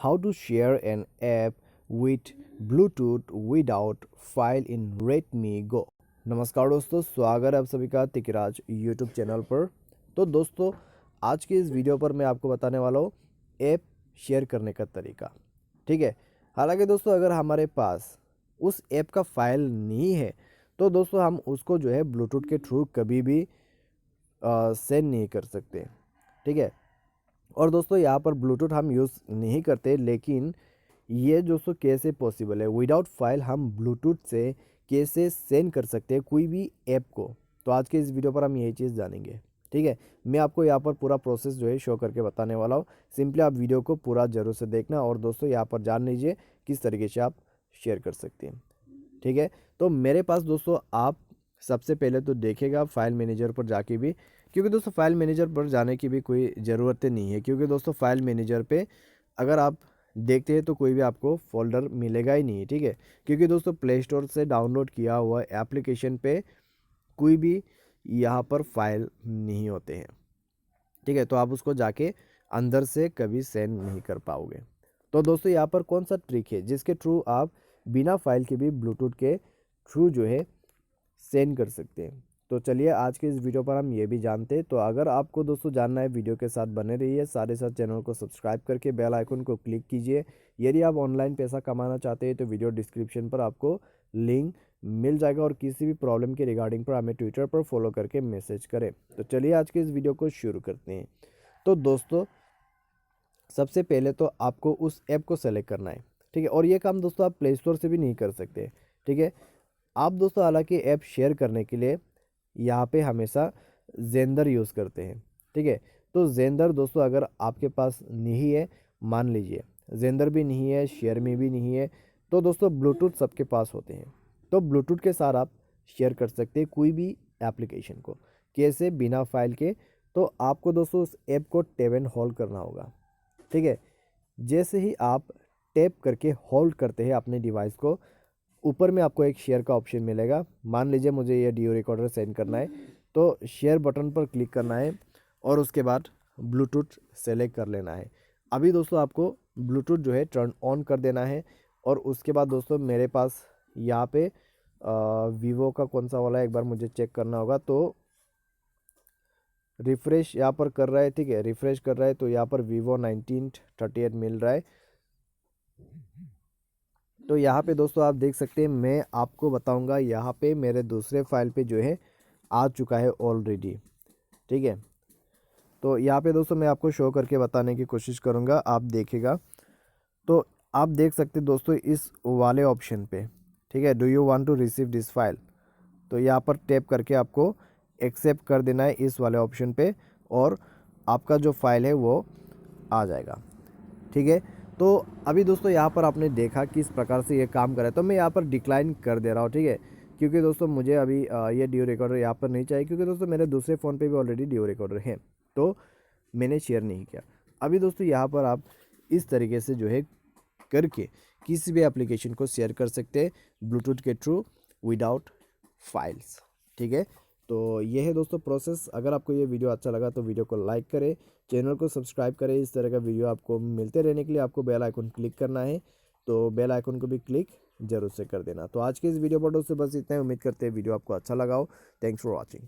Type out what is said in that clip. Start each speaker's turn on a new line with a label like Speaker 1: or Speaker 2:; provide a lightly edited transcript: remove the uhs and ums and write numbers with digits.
Speaker 1: How to share an app with Bluetooth without file in Redmi Go। नमस्कार दोस्तों, स्वागत है आप सभी का तिकराज यूट्यूब चैनल पर। तो दोस्तों, आज के इस वीडियो पर मैं आपको बताने वाला हूँ ऐप शेयर करने का तरीका। ठीक है। हालांकि दोस्तों, अगर हमारे पास उस ऐप का फाइल नहीं है तो दोस्तों हम उसको जो है ब्लूटूथ के थ्रू कभी भी सेंड नहीं कर सकते। ठीक है। और दोस्तों, यहाँ पर ब्लूटूथ हम यूज़ नहीं करते, लेकिन ये दोस्तों कैसे पॉसिबल है, विदाउट फाइल हम ब्लूटूथ से कैसे सेंड कर सकते हैं कोई भी ऐप को। तो आज के इस वीडियो पर हम यही चीज़ जानेंगे। ठीक है। मैं आपको यहाँ पर पूरा प्रोसेस जो है शो करके बताने वाला हूँ। सिंपली आप वीडियो को पूरा जरूर से देखना। और दोस्तों, यहाँ पर जान लीजिए किस तरीके से आप शेयर कर सकते हैं। ठीक है। तो मेरे पास दोस्तों, आप सबसे पहले तो देखेगा फाइल मैनेजर पर जाके भी, क्योंकि दोस्तों फाइल मैनेजर पर जाने की भी कोई ज़रूरत नहीं है, क्योंकि दोस्तों फाइल मैनेजर पे अगर आप देखते हैं तो कोई भी आपको फोल्डर मिलेगा ही नहीं। ठीक है। क्योंकि दोस्तों प्ले स्टोर से डाउनलोड किया हुआ एप्लीकेशन पे कोई भी यहाँ पर फाइल नहीं होते हैं। ठीक है। तो आप उसको जाके अंदर से कभी सेंड नहीं कर पाओगे। तो दोस्तों, यहाँ पर कौन सा ट्रिक है जिसके थ्रू आप बिना फाइल के भी ब्लूटूथ के थ्रू जो है सेंड कर सकते हैं। तो चलिए आज के इस वीडियो पर हम ये भी जानते हैं। तो अगर आपको दोस्तों जानना है, वीडियो के साथ बने रहिए, साथ चैनल को सब्सक्राइब करके बेल आइकन को क्लिक कीजिए। यदि आप ऑनलाइन पैसा कमाना चाहते हैं तो वीडियो डिस्क्रिप्शन पर आपको लिंक मिल जाएगा। और किसी भी प्रॉब्लम के रिगार्डिंग पर हमें ट्विटर पर फॉलो करके मैसेज करें। तो चलिए आज के इस वीडियो को शुरू करते हैं। तो दोस्तों, सबसे पहले तो आपको उस ऐप को सेलेक्ट करना है। ठीक है। और ये काम दोस्तों आप प्ले स्टोर से भी नहीं कर सकते। ठीक है। आप दोस्तों हालांकि ऐप शेयर करने के लिए यहाँ पे हमेशा जेंडर यूज़ करते हैं। ठीक है। तो जेंडर दोस्तों अगर आपके पास नहीं है, मान लीजिए जेंडर भी नहीं है, शेयर में भी नहीं है, तो दोस्तों ब्लूटूथ सबके पास होते हैं। तो ब्लूटूथ के साथ आप शेयर कर सकते हैं कोई भी एप्लीकेशन को। कैसे? बिना फाइल के। तो आपको दोस्तों उस ऐप को टैप एंड होल्ड करना होगा। ठीक है। जैसे ही आप टैप करके होल्ड करते हैं अपने डिवाइस को, ऊपर में आपको एक शेयर का ऑप्शन मिलेगा। मान लीजिए मुझे ये ऑडियो रिकॉर्डर सेंड करना है, तो शेयर बटन पर क्लिक करना है और उसके बाद ब्लूटूथ सेलेक्ट कर लेना है। अभी दोस्तों आपको ब्लूटूथ जो है टर्न ऑन कर देना है। और उसके बाद दोस्तों मेरे पास यहाँ पे वीवो का कौन सा वाला है, एक बार मुझे चेक करना होगा। तो रिफ़्रेश यहाँ पर कर रहा है। ठीक है। रिफ़्रेश कर रहा है तो यहाँ पर वीवो 1938 मिल रहा है। तो यहाँ पे दोस्तों आप देख सकते हैं, मैं आपको बताऊंगा यहाँ पे मेरे दूसरे फाइल पे जो है आ चुका है ऑलरेडी। ठीक है। तो यहाँ पे दोस्तों मैं आपको शो करके बताने की कोशिश करूँगा, आप देखेगा। तो आप देख सकते हैं दोस्तों इस वाले ऑप्शन पे। ठीक है। Do you want to receive this file, तो यहाँ पर टैप करके आपको एक्सेप्ट कर देना है इस वाले ऑप्शन पे, और आपका जो फाइल है वो आ जाएगा। ठीक है। तो अभी दोस्तों यहाँ पर आपने देखा किस प्रकार से ये काम करे, तो मैं यहाँ पर डिक्लाइन कर दे रहा हूँ। ठीक है। क्योंकि दोस्तों मुझे अभी ये डियो रिकॉर्डर यहाँ पर नहीं चाहिए, क्योंकि दोस्तों मेरे दूसरे फ़ोन पे भी ऑलरेडी डियो रिकॉर्डर है, तो मैंने शेयर नहीं किया। अभी दोस्तों यहाँ पर आप इस तरीके से जो है करके किसी भी एप्लीकेशन को शेयर कर सकते हैं ब्लूटूथ के थ्रू विदाउट फाइल्स। ठीक है। तो ये है दोस्तों प्रोसेस। अगर आपको ये वीडियो अच्छा लगा तो वीडियो को लाइक करें, चैनल को सब्सक्राइब करें। इस तरह का वीडियो आपको मिलते रहने के लिए आपको बेल आइकन क्लिक करना है, तो बेल आइकन को भी क्लिक जरूर से कर देना। तो आज के इस वीडियो पर दोस्तों बस इतना ही। उम्मीद करते हैं वीडियो आपको अच्छा लगा हो। Thanks for watching.